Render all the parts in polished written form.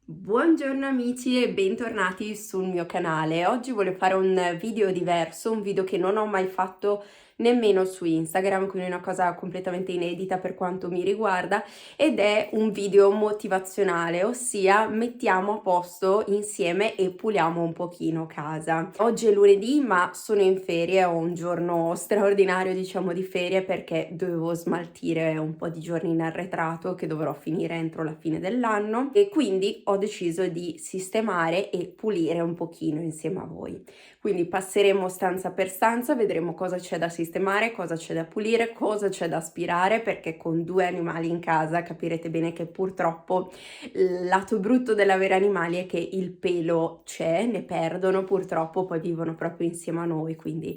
Buongiorno amici e bentornati sul mio canale. Oggi voglio fare un video diverso, un video che non ho mai fatto nemmeno su Instagram, quindi una cosa completamente inedita per quanto mi riguarda, ed è un video motivazionale, ossia mettiamo a posto insieme e puliamo un pochino casa. Oggi è lunedì, ma sono in ferie, ho un giorno straordinario, diciamo, di ferie perché dovevo smaltire un po' di giorni in arretrato che dovrò finire entro la fine dell'anno e quindi ho deciso di sistemare e pulire un pochino insieme a voi. Quindi passeremo stanza per stanza, vedremo cosa c'è da sistemare, cosa c'è da pulire, cosa c'è da aspirare, perché con 2 animali in casa capirete bene che purtroppo il lato brutto dell'avere animali è che il pelo c'è, ne perdono purtroppo, poi vivono proprio insieme a noi, quindi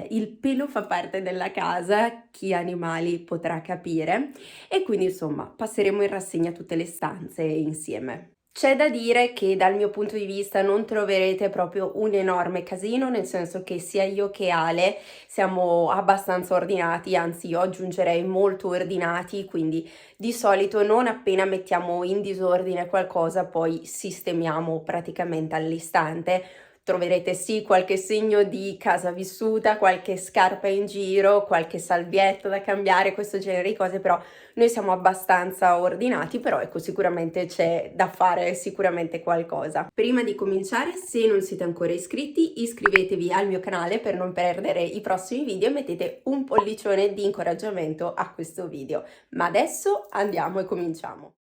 il pelo fa parte della casa, chi ha animali potrà capire, e quindi insomma passeremo in rassegna tutte le stanze insieme. C'è da dire che dal mio punto di vista non troverete proprio un enorme casino, nel senso che sia io che Ale siamo abbastanza ordinati, anzi io aggiungerei molto ordinati, quindi di solito non appena mettiamo in disordine qualcosa poi sistemiamo praticamente all'istante. Troverete sì qualche segno di casa vissuta, qualche scarpa in giro, qualche salvietta da cambiare, questo genere di cose, però noi siamo abbastanza ordinati, però ecco, sicuramente c'è da fare sicuramente qualcosa. Prima di cominciare, se non siete ancora iscritti, iscrivetevi al mio canale per non perdere i prossimi video e mettete un pollicione di incoraggiamento a questo video. Ma adesso andiamo e cominciamo.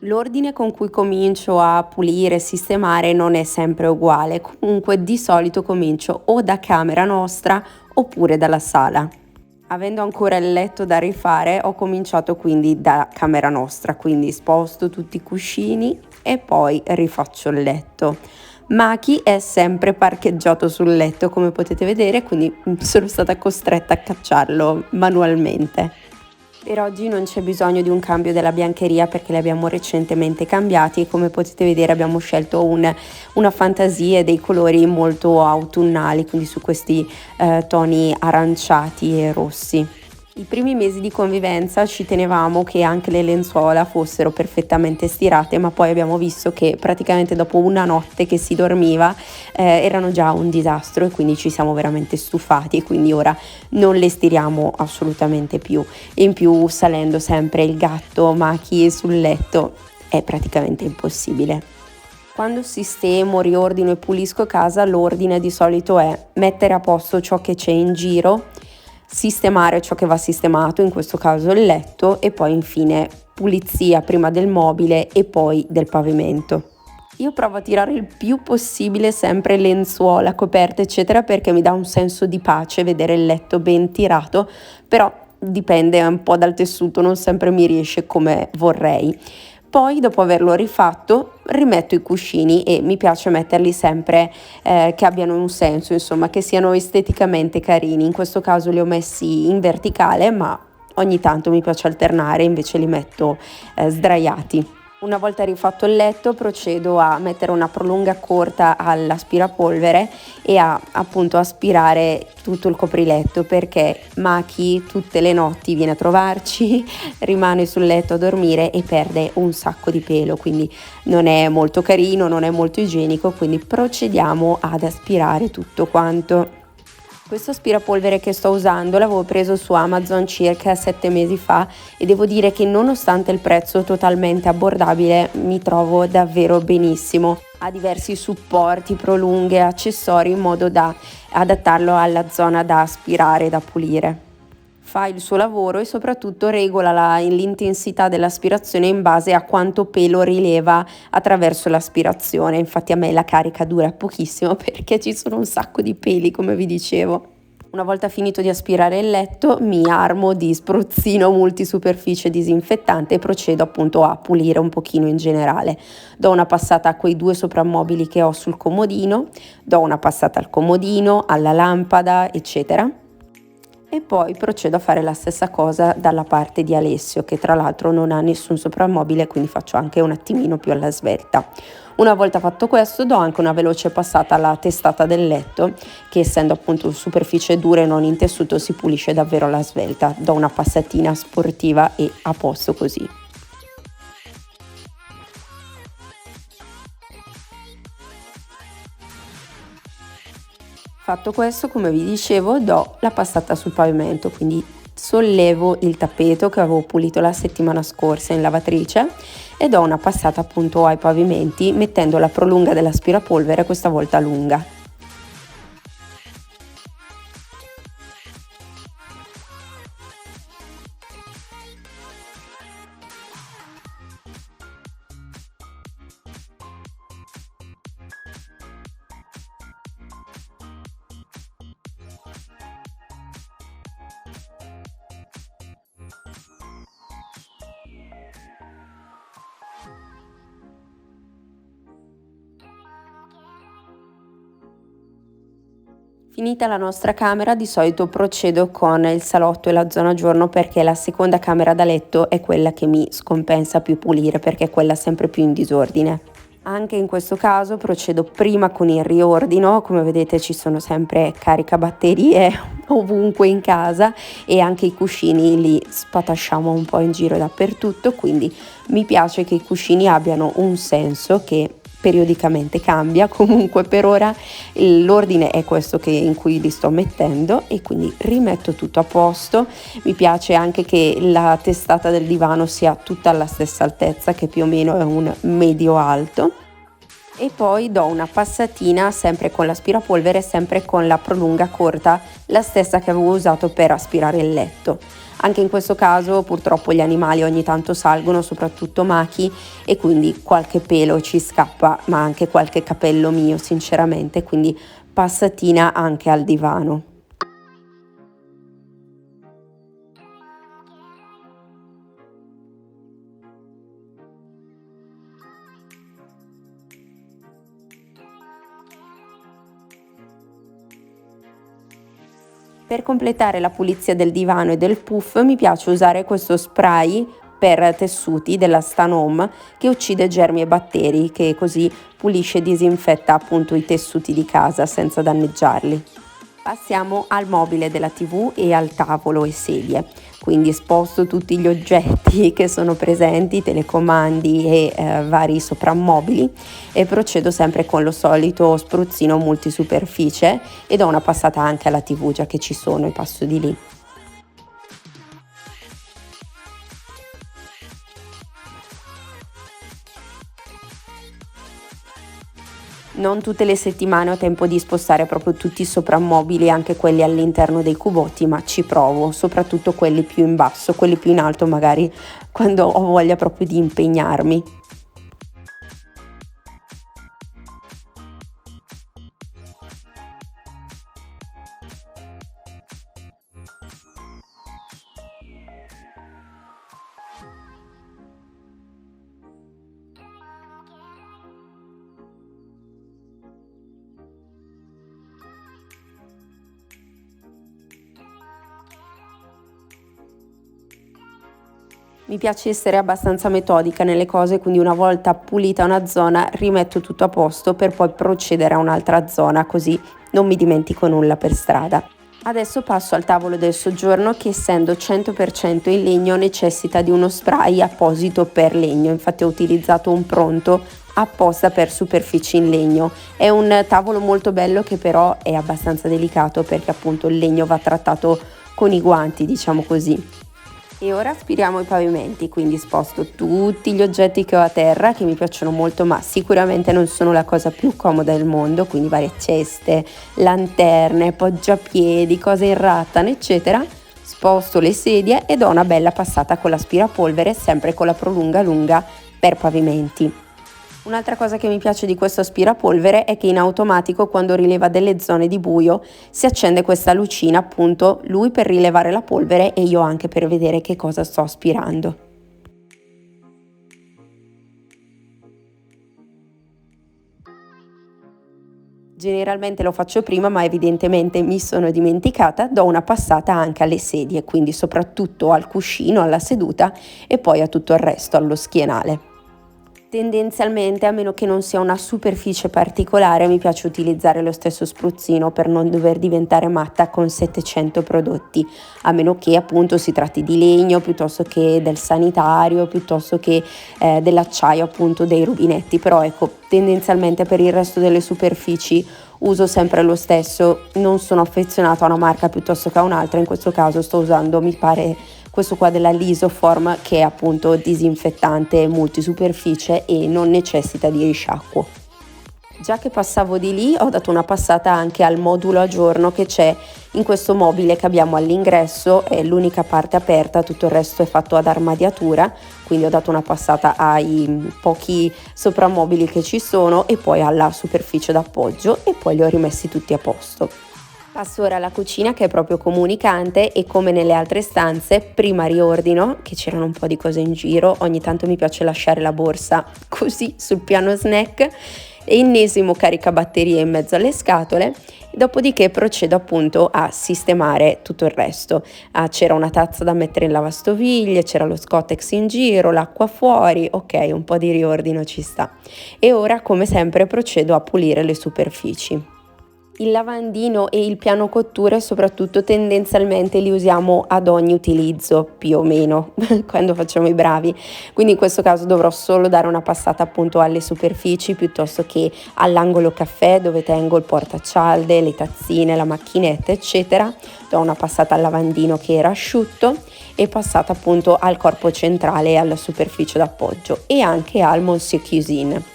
L'ordine con cui comincio a pulire e sistemare non è sempre uguale, comunque di solito comincio o da camera nostra oppure dalla sala. Avendo ancora il letto da rifare, ho cominciato quindi da camera nostra, quindi sposto tutti i cuscini e poi rifaccio il letto. Maki è sempre parcheggiato sul letto, come potete vedere, quindi sono stata costretta a cacciarlo manualmente. Per oggi non c'è bisogno di un cambio della biancheria perché li abbiamo recentemente cambiati e come potete vedere abbiamo scelto una fantasia e dei colori molto autunnali, quindi su questi toni aranciati e rossi. I primi mesi di convivenza ci tenevamo che anche le lenzuola fossero perfettamente stirate, ma poi abbiamo visto che praticamente dopo una notte che si dormiva erano già un disastro e quindi ci siamo veramente stufati e quindi ora non le stiriamo assolutamente più. E in più, salendo sempre il gatto Maki sul letto, è praticamente impossibile. Quando sistemo, riordino e pulisco casa, l'ordine di solito è mettere a posto ciò che c'è in giro, sistemare ciò che va sistemato, in questo caso il letto, e poi infine pulizia prima del mobile e poi del pavimento. Io provo a tirare il più possibile sempre lenzuola, coperte eccetera perché mi dà un senso di pace vedere il letto ben tirato, però dipende un po' dal tessuto, non sempre mi riesce come vorrei. Poi dopo averlo rifatto rimetto i cuscini e mi piace metterli sempre che abbiano un senso, insomma che siano esteticamente carini. In questo caso li ho messi in verticale, ma ogni tanto mi piace alternare, invece li metto sdraiati. Una volta rifatto il letto procedo a mettere una prolunga corta all'aspirapolvere e a appunto aspirare tutto il copriletto perché Maki tutte le notti viene a trovarci, rimane sul letto a dormire e perde un sacco di pelo, quindi non è molto carino, non è molto igienico, quindi procediamo ad aspirare tutto quanto. Questo aspirapolvere che sto usando l'avevo preso su Amazon circa 7 mesi fa e devo dire che nonostante il prezzo totalmente abbordabile mi trovo davvero benissimo. Ha diversi supporti, prolunghe, accessori in modo da adattarlo alla zona da aspirare e da pulire. Fa il suo lavoro e soprattutto regola l'intensità dell'aspirazione in base a quanto pelo rileva attraverso l'aspirazione. Infatti a me la carica dura pochissimo perché ci sono un sacco di peli, come vi dicevo. Una volta finito di aspirare il letto mi armo di spruzzino multisuperficie disinfettante e procedo appunto a pulire un pochino in generale. Do una passata a quei 2 soprammobili che ho sul comodino, do una passata al comodino, alla lampada, eccetera. E poi procedo a fare la stessa cosa dalla parte di Alessio, che tra l'altro non ha nessun soprammobile, quindi faccio anche un attimino più alla svelta. Una volta fatto questo do anche una veloce passata alla testata del letto, che essendo appunto superficie dura e non in tessuto si pulisce davvero alla svelta. Do una passatina sportiva e a posto così. Fatto questo, come vi dicevo, do la passata sul pavimento, quindi sollevo il tappeto che avevo pulito la settimana scorsa in lavatrice e do una passata appunto ai pavimenti mettendo la prolunga dell'aspirapolvere, questa volta lunga. Finita la nostra camera, di solito procedo con il salotto e la zona giorno perché la seconda camera da letto è quella che mi scompensa più pulire perché è quella sempre più in disordine. Anche in questo caso procedo prima con il riordino, come vedete ci sono sempre caricabatterie ovunque in casa e anche i cuscini li spatasciamo un po' in giro dappertutto, quindi mi piace che i cuscini abbiano un senso che periodicamente cambia, comunque per ora l'ordine è questo in cui li sto mettendo e quindi rimetto tutto a posto. Mi piace anche che la testata del divano sia tutta alla stessa altezza, che più o meno è un medio alto, e poi do una passatina sempre con l'aspirapolvere, sempre con la prolunga corta, la stessa che avevo usato per aspirare il letto. Anche in questo caso purtroppo gli animali ogni tanto salgono, soprattutto Maki, e quindi qualche pelo ci scappa, ma anche qualche capello mio sinceramente, quindi passatina anche al divano. Per completare la pulizia del divano e del puff mi piace usare questo spray per tessuti della Stan Home che uccide germi e batteri, che così pulisce e disinfetta appunto i tessuti di casa senza danneggiarli. Passiamo al mobile della TV e al tavolo e sedie, quindi sposto tutti gli oggetti che sono presenti, telecomandi e vari soprammobili, e procedo sempre con lo solito spruzzino multisuperficie e do una passata anche alla TV già che ci sono e passo di lì. Non tutte le settimane ho tempo di spostare proprio tutti i soprammobili, anche quelli all'interno dei cubotti, ma ci provo, soprattutto quelli più in basso, quelli più in alto magari quando ho voglia proprio di impegnarmi. Mi piace essere abbastanza metodica nelle cose, quindi una volta pulita una zona rimetto tutto a posto per poi procedere a un'altra zona, così non mi dimentico nulla per strada. Adesso passo al tavolo del soggiorno che, essendo 100% in legno, necessita di uno spray apposito per legno, infatti ho utilizzato un pronto apposta per superfici in legno. È un tavolo molto bello che però è abbastanza delicato perché appunto il legno va trattato con i guanti, diciamo così. E ora aspiriamo i pavimenti, quindi sposto tutti gli oggetti che ho a terra, che mi piacciono molto ma sicuramente non sono la cosa più comoda del mondo, quindi varie ceste, lanterne, poggiapiedi, cose in rattan eccetera. Sposto le sedie e do una bella passata con l'aspirapolvere, sempre con la prolunga lunga per pavimenti. Un'altra cosa che mi piace di questo aspirapolvere è che in automatico, quando rileva delle zone di buio, si accende questa lucina, appunto lui per rilevare la polvere e io anche per vedere che cosa sto aspirando. Generalmente lo faccio prima, ma evidentemente mi sono dimenticata, do una passata anche alle sedie, quindi soprattutto al cuscino, alla seduta e poi a tutto il resto, allo schienale. Tendenzialmente, a meno che non sia una superficie particolare, mi piace utilizzare lo stesso spruzzino per non dover diventare matta con 700 prodotti, a meno che appunto si tratti di legno piuttosto che del sanitario, piuttosto che dell'acciaio, appunto dei rubinetti, però ecco, tendenzialmente per il resto delle superfici uso sempre lo stesso, non sono affezionata a una marca piuttosto che a un'altra, in questo caso sto usando, mi pare, questo qua della Lisoform, che è appunto disinfettante multisuperficie e non necessita di risciacquo. Già che passavo di lì ho dato una passata anche al modulo a giorno che c'è in questo mobile che abbiamo all'ingresso, è l'unica parte aperta, tutto il resto è fatto ad armadiatura, quindi ho dato una passata ai pochi soprammobili che ci sono e poi alla superficie d'appoggio e poi li ho rimessi tutti a posto. Passo ora alla cucina che è proprio comunicante e come nelle altre stanze, prima riordino, che c'erano un po' di cose in giro, ogni tanto mi piace lasciare la borsa così sul piano snack, e ennesimo caricabatterie in mezzo alle scatole, dopodiché procedo appunto a sistemare tutto il resto. C'era una tazza da mettere in lavastoviglie, c'era lo Scottex in giro, l'acqua fuori, ok, un po' di riordino ci sta. E ora come sempre procedo a pulire le superfici. Il lavandino e il piano cotture soprattutto tendenzialmente li usiamo ad ogni utilizzo, più o meno, quando facciamo i bravi. Quindi in questo caso dovrò solo dare una passata appunto alle superfici piuttosto che all'angolo caffè dove tengo il portacialde, le tazzine, la macchinetta, eccetera. Do una passata al lavandino che era asciutto e passata appunto al corpo centrale e alla superficie d'appoggio e anche al Monsieur Cuisine.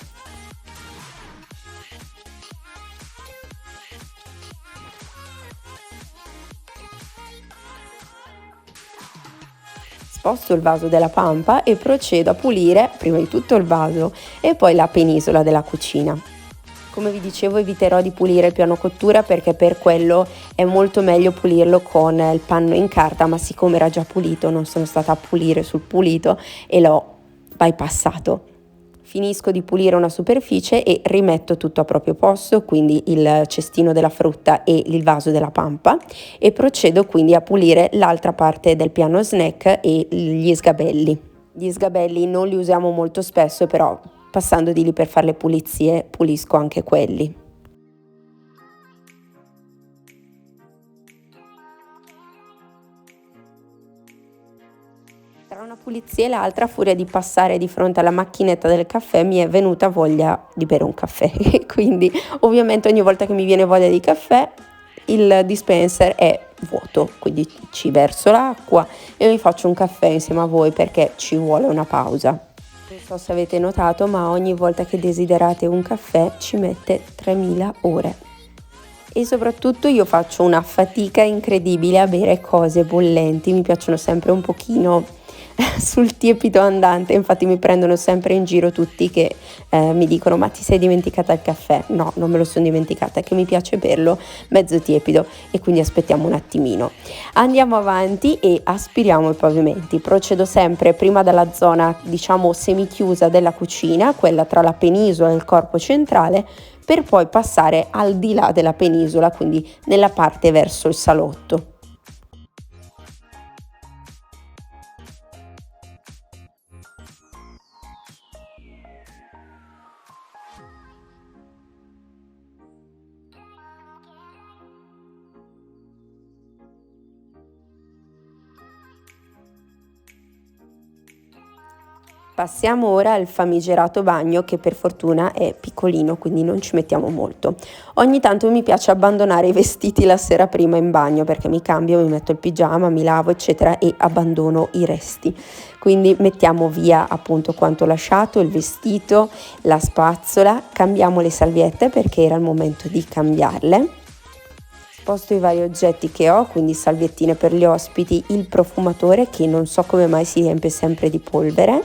Sposto il vaso della pampa e procedo a pulire prima di tutto il vaso e poi la penisola della cucina. Come vi dicevo eviterò di pulire il piano cottura perché per quello è molto meglio pulirlo con il panno in carta, ma siccome era già pulito non sono stata a pulire sul pulito e l'ho bypassato. Finisco di pulire una superficie e rimetto tutto a proprio posto, quindi il cestino della frutta e il vaso della pampa, e procedo quindi a pulire l'altra parte del piano snack e gli sgabelli. Gli sgabelli non li usiamo molto spesso, però passando di lì per fare le pulizie pulisco anche quelli. Tra una pulizia e l'altra, a furia di passare di fronte alla macchinetta del caffè, mi è venuta voglia di bere un caffè. E quindi, ovviamente, ogni volta che mi viene voglia di caffè, il dispenser è vuoto, quindi ci verso l'acqua e mi faccio un caffè insieme a voi perché ci vuole una pausa. Non so se avete notato, ma ogni volta che desiderate un caffè ci mette 3000 ore. E soprattutto io faccio una fatica incredibile a bere cose bollenti, mi piacciono sempre un pochino sul tiepido andante, infatti mi prendono sempre in giro tutti che mi dicono ma ti sei dimenticata il caffè? No, non me lo sono dimenticata, è che mi piace berlo mezzo tiepido e quindi aspettiamo un attimino. Andiamo avanti e aspiriamo i pavimenti, procedo sempre prima dalla zona diciamo semichiusa della cucina, quella tra la penisola e il corpo centrale, per poi passare al di là della penisola, quindi nella parte verso il salotto. Passiamo ora al famigerato bagno che per fortuna è piccolino, quindi non ci mettiamo molto. Ogni tanto mi piace abbandonare i vestiti la sera prima in bagno perché mi cambio, mi metto il pigiama, mi lavo eccetera e abbandono i resti. Quindi mettiamo via appunto quanto lasciato, il vestito, la spazzola, cambiamo le salviette perché era il momento di cambiarle. Sposto i vari oggetti che ho, quindi salviettine per gli ospiti, il profumatore che non so come mai si riempie sempre di polvere.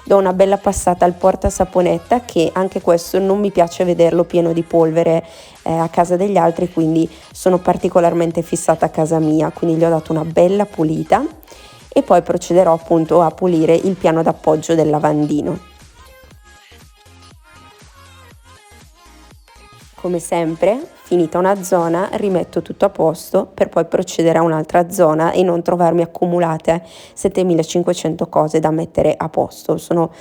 Do una bella passata al portasaponetta che anche questo non mi piace vederlo pieno di polvere a casa degli altri, quindi sono particolarmente fissata a casa mia, quindi gli ho dato una bella pulita e poi procederò appunto a pulire il piano d'appoggio del lavandino. Come sempre, finita una zona, rimetto tutto a posto per poi procedere a un'altra zona e non trovarmi accumulate 7500 cose da mettere a posto. Sono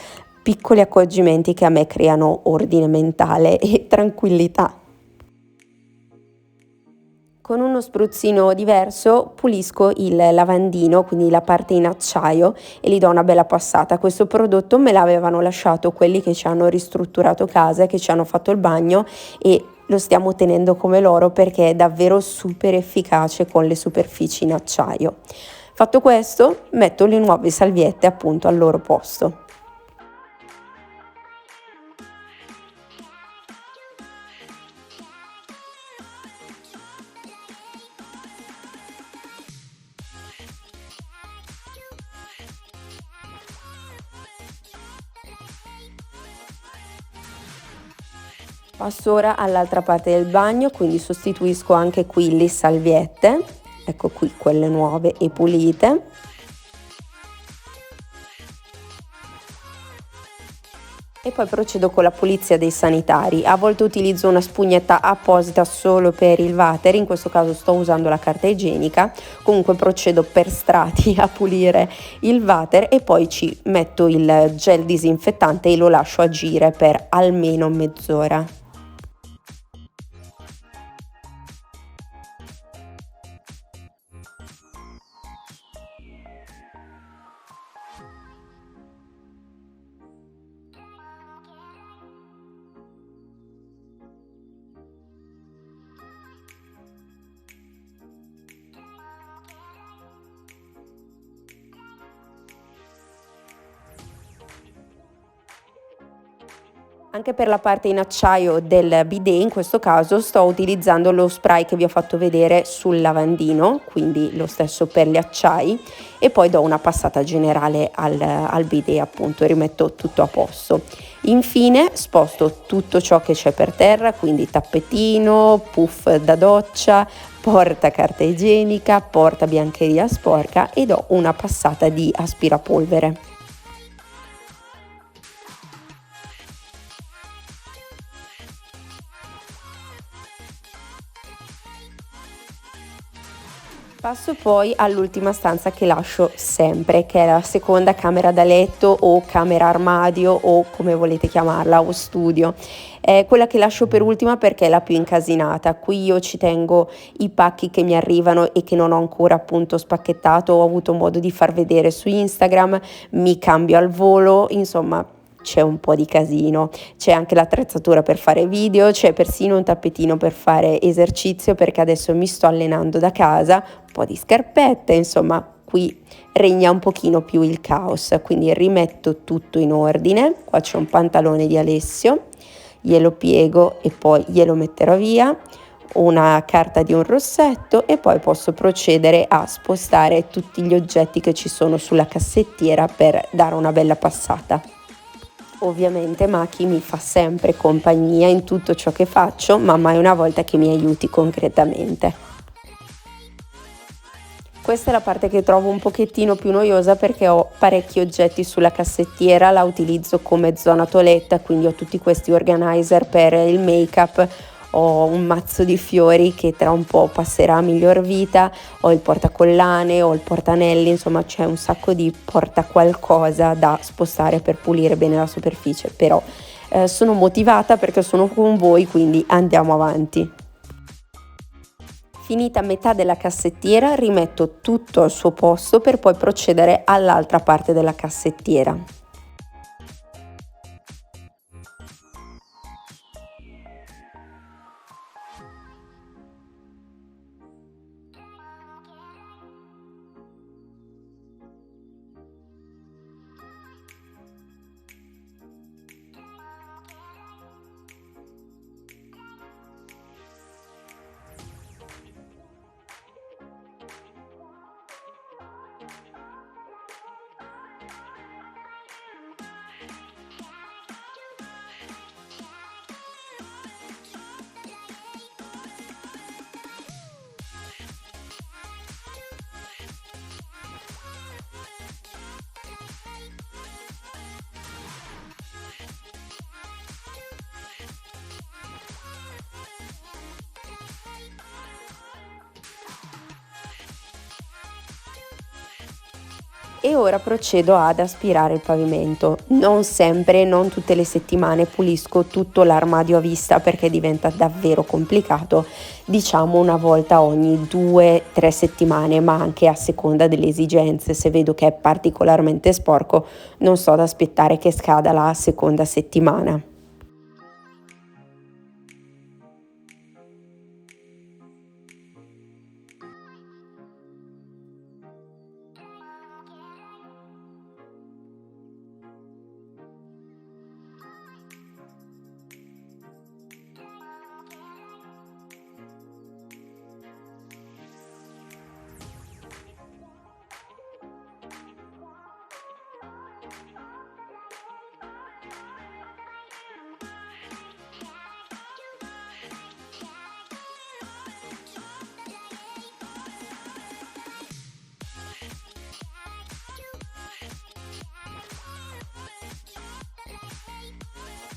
piccoli accorgimenti che a me creano ordine mentale e tranquillità. Con uno spruzzino diverso pulisco il lavandino, quindi la parte in acciaio, e gli do una bella passata. Questo prodotto me l'avevano lasciato quelli che ci hanno ristrutturato casa, che ci hanno fatto il bagno e lo stiamo tenendo come loro perché è davvero super efficace con le superfici in acciaio. Fatto questo, metto le nuove salviette appunto al loro posto. Passo ora all'altra parte del bagno, quindi sostituisco anche qui le salviette, ecco qui quelle nuove e pulite. E poi procedo con la pulizia dei sanitari. A volte utilizzo una spugnetta apposita solo per il water, in questo caso sto usando la carta igienica. Comunque procedo per strati a pulire il water e poi ci metto il gel disinfettante e lo lascio agire per almeno mezz'ora. Anche per la parte in acciaio del bidet, in questo caso sto utilizzando lo spray che vi ho fatto vedere sul lavandino, quindi lo stesso per gli acciai, e poi do una passata generale al bidet, appunto, e rimetto tutto a posto. Infine sposto tutto ciò che c'è per terra, quindi tappetino, puff da doccia, porta carta igienica, porta biancheria sporca e do una passata di aspirapolvere. Passo poi all'ultima stanza che lascio sempre, che è la seconda camera da letto o camera armadio o come volete chiamarla, o studio. È quella che lascio per ultima perché è la più incasinata. Qui io ci tengo i pacchi che mi arrivano e che non ho ancora appunto spacchettato, ho avuto modo di far vedere su Instagram, mi cambio al volo, insomma c'è un po' di casino, c'è anche l'attrezzatura per fare video, c'è persino un tappetino per fare esercizio perché adesso mi sto allenando da casa, un po' di scarpette, insomma qui regna un pochino più il caos, quindi rimetto tutto in ordine. Qua c'è un pantalone di Alessio, glielo piego e poi glielo metterò via, una carta di un rossetto e poi posso procedere a spostare tutti gli oggetti che ci sono sulla cassettiera per dare una bella passata. Ovviamente Maki mi fa sempre compagnia in tutto ciò che faccio, ma mai una volta che mi aiuti concretamente. Questa è la parte che trovo un pochettino più noiosa perché ho parecchi oggetti sulla cassettiera, la utilizzo come zona toilette, quindi ho tutti questi organizer per il make-up, ho un mazzo di fiori che tra un po' passerà a miglior vita, ho il portacollane, ho il portanelli, insomma c'è un sacco di porta qualcosa da spostare per pulire bene la superficie, però sono motivata perché sono con voi, quindi andiamo avanti. Finita metà della cassettiera, rimetto tutto al suo posto per poi procedere all'altra parte della cassettiera. E ora procedo ad aspirare il pavimento. Non sempre, non tutte le settimane pulisco tutto l'armadio a vista perché diventa davvero complicato, diciamo una volta ogni 2-3 settimane, ma anche a seconda delle esigenze. Se vedo che è particolarmente sporco, non sto ad aspettare che scada la seconda settimana.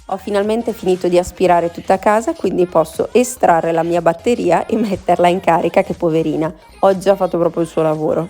Ho finalmente finito di aspirare tutta casa, quindi posso estrarre la mia batteria e metterla in carica, che poverina, oggi ha fatto proprio il suo lavoro.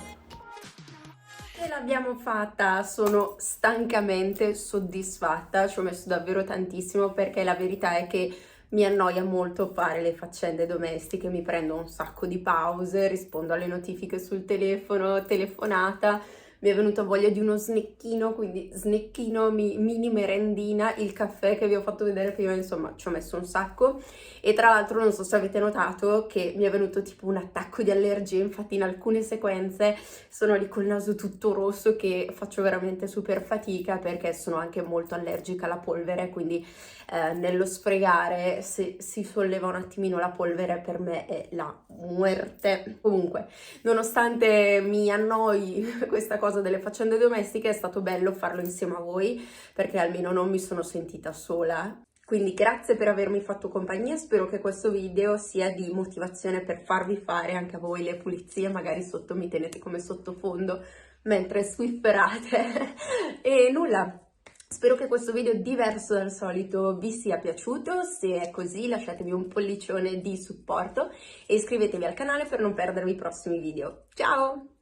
Ce l'abbiamo fatta, sono stancamente soddisfatta, ci ho messo davvero tantissimo perché la verità è che mi annoia molto fare le faccende domestiche, mi prendo un sacco di pause, rispondo alle notifiche sul telefono, telefonata, mi è venuta voglia di uno snecchino, quindi snecchino, mini merendina, il caffè che vi ho fatto vedere prima, insomma ci ho messo un sacco. E tra l'altro non so se avete notato che mi è venuto tipo un attacco di allergia, infatti in alcune sequenze sono lì col naso tutto rosso che faccio veramente super fatica perché sono anche molto allergica alla polvere, quindi nello sfregare se si solleva un attimino la polvere per me è la muerte. Comunque, nonostante mi annoi questa cosa delle faccende domestiche, è stato bello farlo insieme a voi perché almeno non mi sono sentita sola. Quindi grazie per avermi fatto compagnia, spero che questo video sia di motivazione per farvi fare anche a voi le pulizie, magari sotto mi tenete come sottofondo mentre swifferate. E nulla, spero che questo video diverso dal solito vi sia piaciuto, se è così lasciatemi un pollicione di supporto e iscrivetevi al canale per non perdervi i prossimi video. Ciao!